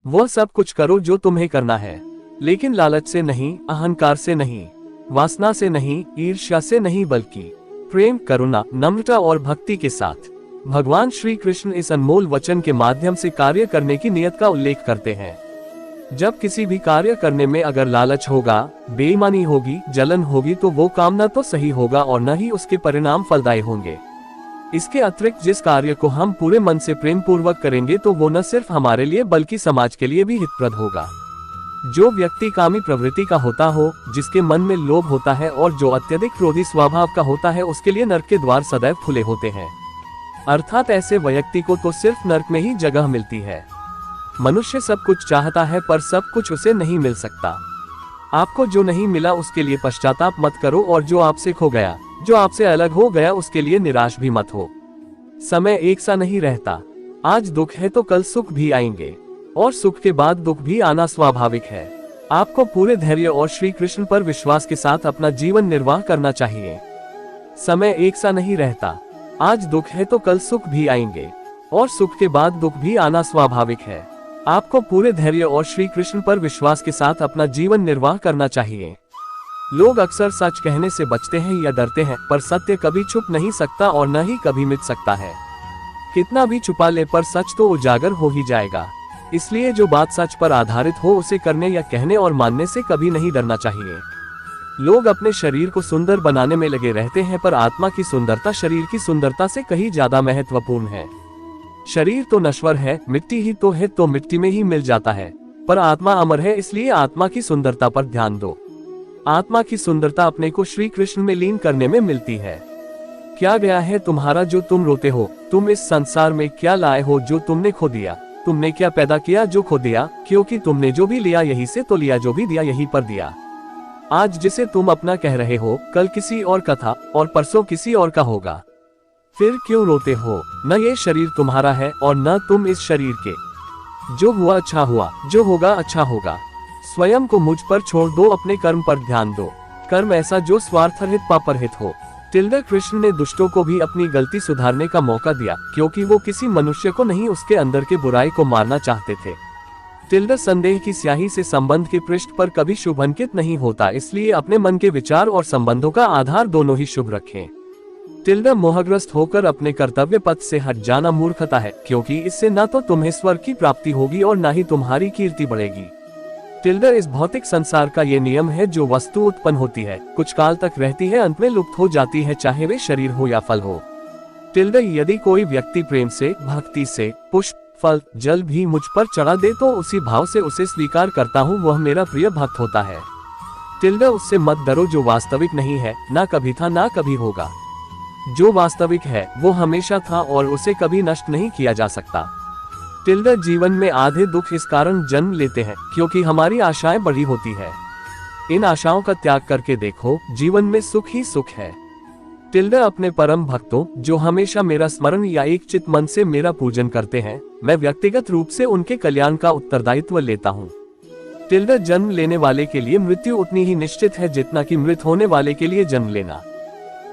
वह सब कुछ करो जो तुम्हें करना है, लेकिन लालच से नहीं, अहंकार से नहीं, वासना से नहीं, ईर्ष्या से नहीं, बल्कि प्रेम, करुणा, नम्रता और भक्ति के साथ। भगवान श्री कृष्ण इस अनमोल वचन के माध्यम से कार्य करने की नियत का उल्लेख करते हैं। जब किसी भी कार्य करने में अगर लालच होगा, बेईमानी होगी, जलन होगी, तो वो काम न तो सही होगा और न ही उसके परिणाम फलदायी होंगे। इसके अतिरिक्त जिस कार्य को हम पूरे मन से प्रेम पूर्वक करेंगे तो वो न सिर्फ हमारे लिए बल्कि समाज के लिए भी हितप्रद होगा। जो व्यक्ति कामी प्रवृत्ति का होता हो, जिसके मन में लोभ होता है और जो अत्यधिक क्रोधी स्वभाव का होता है, उसके लिए नरक के द्वार सदैव खुले होते हैं। अर्थात ऐसे व्यक्ति को तो सिर्फ नरक में ही जगह मिलती है। मनुष्य सब कुछ चाहता है पर सब कुछ उसे नहीं मिल सकता। आपको जो नहीं मिला उसके लिए पश्चाताप मत करो, और जो आपसे खो गया, जो आपसे अलग हो गया, उसके लिए निराश भी मत हो। समय एक सा नहीं रहता। आज दुख है तो कल सुख भी आएंगे, और सुख के बाद दुख भी आना स्वाभाविक है। आपको पूरे धैर्य और श्री कृष्ण पर विश्वास के साथ अपना जीवन निर्वाह करना चाहिए। समय एक सा नहीं रहता। आज दुख है तो कल सुख भी आएंगे, और सुख के बाद दुख भी आना स्वाभाविक है। आपको पूरे धैर्य और श्री कृष्ण पर विश्वास के साथ अपना जीवन निर्वाह करना चाहिए। लोग अक्सर सच कहने से बचते हैं या डरते हैं, पर सत्य कभी छुप नहीं सकता और न ही कभी मिट सकता है। कितना भी छुपा ले पर सच तो उजागर हो ही जाएगा। इसलिए जो बात सच पर आधारित हो उसे करने या कहने और मानने से कभी नहीं डरना चाहिए। लोग अपने शरीर को सुंदर बनाने में लगे रहते हैं, पर आत्मा की सुंदरता शरीर की सुंदरता से कहीं ज्यादा महत्वपूर्ण है। शरीर तो नश्वर है, मिट्टी ही तो है, तो मिट्टी में ही मिल जाता है, पर आत्मा अमर है। इसलिए आत्मा की सुंदरता पर ध्यान दो। आत्मा की सुंदरता अपने को श्री कृष्ण में लीन करने में मिलती है। क्या गया है तुम्हारा जो तुम रोते हो? तुम इस संसार में क्या लाए हो जो तुमने खो दिया? तुमने क्या पैदा किया जो खो दिया? क्योंकि तुमने जो भी लिया यही से तो लिया, जो भी दिया यही पर दिया। आज जिसे तुम अपना कह रहे हो, कल किसी और का था और परसों किसी और का होगा। फिर क्यों रोते हो? न ये शरीर तुम्हारा है और न तुम इस शरीर के। जो हुआ अच्छा हुआ, जो होगा अच्छा होगा। स्वयं को मुझ पर छोड़ दो, अपने कर्म पर ध्यान दो। कर्म ऐसा जो स्वार्थरहित पापरहित हो। कृष्ण ने दुष्टों को भी अपनी गलती सुधारने का मौका दिया, क्योंकि वो किसी मनुष्य को नहीं, उसके अंदर के बुराई को मारना चाहते थे। संदेह की स्याही से संबंध के पृष्ठ पर कभी शुभ अंकित नहीं होता, इसलिए अपने मन के विचार और संबंधों का आधार दोनों ही शुभ रखें। मोहग्रस्त होकर अपने कर्तव्य पथ से हट जाना मूर्खता है, क्योंकि इससे न तो तुम्हें स्वर्ग की प्राप्ति होगी और न ही तुम्हारी कीर्ति बढ़ेगी। इस भौतिक संसार का ये नियम है, जो वस्तु उत्पन्न होती है, कुछ काल तक रहती है, अंत में लुप्त हो जाती है, चाहे वे शरीर हो या फल हो। यदि कोई व्यक्ति प्रेम से, भक्ति से पुष्प, फल, जल भी मुझ पर चढ़ा दे तो उसी भाव से उसे स्वीकार करता हूँ, वह मेरा प्रिय भक्त होता है। उससे मत डरो, जो वास्तविक नहीं है, ना कभी था ना कभी होगा। जो वास्तविक है वो हमेशा था और उसे कभी नष्ट नहीं किया जा सकता। जीवन में आधे दुख इस कारण जन्म लेते हैं क्योंकि हमारी आशाएं बड़ी होती है। इन आशाओं का त्याग करके देखो, जीवन में सुख ही सुख है। अपने परम भक्तों जो हमेशा मेरा स्मरण या एक चित मन से मेरा पूजन करते हैं, मैं व्यक्तिगत रूप से उनके कल्याण का उत्तरदायित्व लेता हूँ। जन्म लेने वाले के लिए मृत्यु उतनी ही निश्चित है जितना कि मृत होने वाले के लिए जन्म लेना।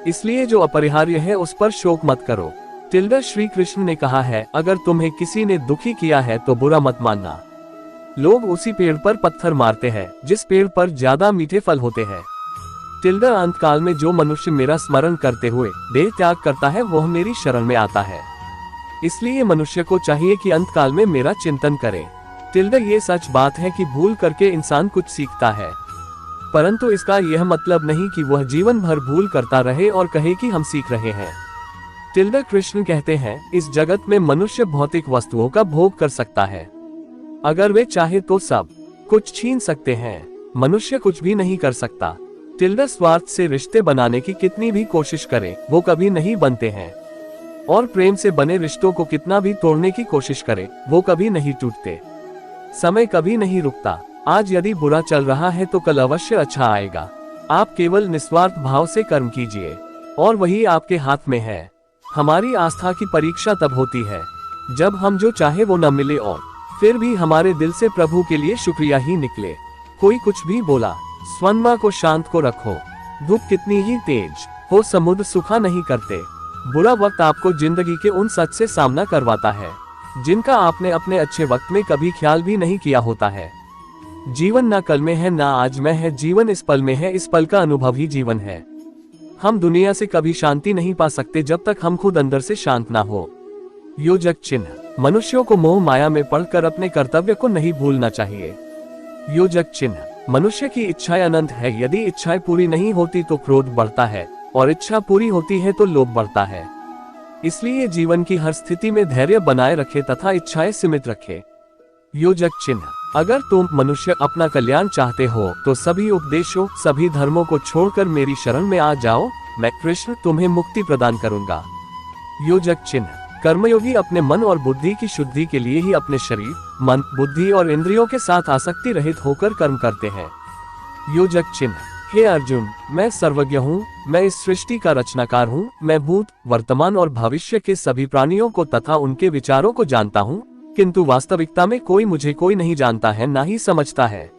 इसलिए जो अपरिहार्य है उस पर शोक मत करो। श्री कृष्ण ने कहा है, अगर तुम्हें किसी ने दुखी किया है तो बुरा मत मानना। लोग उसी पेड़ पर पत्थर मारते हैं जिस पेड़ पर ज्यादा मीठे फल होते हैं। अंत काल में जो मनुष्य मेरा स्मरण करते हुए देह त्याग करता है वह मेरी शरण में आता है। इसलिए मनुष्य को चाहिए कि अंत काल में मेरा चिंतन करे। ये सच बात है कि भूल करके इंसान कुछ सीखता है, परंतु इसका यह मतलब नहीं कि वह जीवन भर भूल करता रहे और कहे कि हम सीख रहे हैं। कृष्ण कहते हैं, इस जगत में मनुष्य भौतिक वस्तुओं का भोग कर सकता है। अगर वे चाहे तो सब कुछ छीन सकते हैं, मनुष्य कुछ भी नहीं कर सकता। स्वार्थ से रिश्ते बनाने की कितनी भी कोशिश करे वो कभी नहीं बनते हैं, और प्रेम से बने रिश्तों को कितना भी तोड़ने की कोशिश करे वो कभी नहीं टूटते। समय कभी नहीं रुकता। आज यदि बुरा चल रहा है तो कल अवश्य अच्छा आएगा। आप केवल निस्वार्थ भाव से कर्म कीजिए और वही आपके हाथ में है। हमारी आस्था की परीक्षा तब होती है जब हम जो चाहे वो न मिले और फिर भी हमारे दिल से प्रभु के लिए शुक्रिया ही निकले। कोई कुछ भी बोला, स्वनमा को शांत को रखो। धूप कितनी ही तेज हो समुद्र सूखा नहीं करते। बुरा वक्त आपको जिंदगी के उन सच से सामना करवाता है जिनका आपने अपने अच्छे वक्त में कभी ख्याल भी नहीं किया होता है। जीवन ना कल में है ना आज में है, जीवन इस पल में है, इस पल का अनुभव ही जीवन है। हम दुनिया से कभी शांति नहीं पा सकते जब तक हम खुद अंदर से शांत ना हो। योजक चिन्ह। मनुष्यों को मोह माया में पड़कर अपने कर्तव्य को नहीं भूलना चाहिए। योजक चिन्ह। मनुष्य की इच्छाएं अनंत है, यदि इच्छाएं पूरी नहीं होती तो क्रोध बढ़ता है और इच्छा पूरी होती है तो लोभ बढ़ता है। इसलिए जीवन की हर स्थिति में धैर्य बनाए रखे तथा इच्छाएं सीमित रखे। योजक चिन्ह। अगर तुम मनुष्य अपना कल्याण चाहते हो तो सभी उपदेशों, सभी धर्मों को छोड़कर मेरी शरण में आ जाओ, मैं कृष्ण तुम्हें मुक्ति प्रदान करूंगा। योजक चिन्ह। कर्मयोगी अपने मन और बुद्धि की शुद्धि के लिए ही अपने शरीर, मन, बुद्धि और इंद्रियों के साथ आसक्ति रहित होकर कर्म करते हैं। योजक चिन्ह। हे अर्जुन, मैं सर्वज्ञ हूँ, मैं इस सृष्टि का रचनाकार हूँ, मैं भूत, वर्तमान और भविष्य के सभी प्राणियों को तथा उनके विचारों को जानता हूँ, किंतु वास्तविकता में कोई मुझे कोई नहीं जानता है, ना ही समझता है।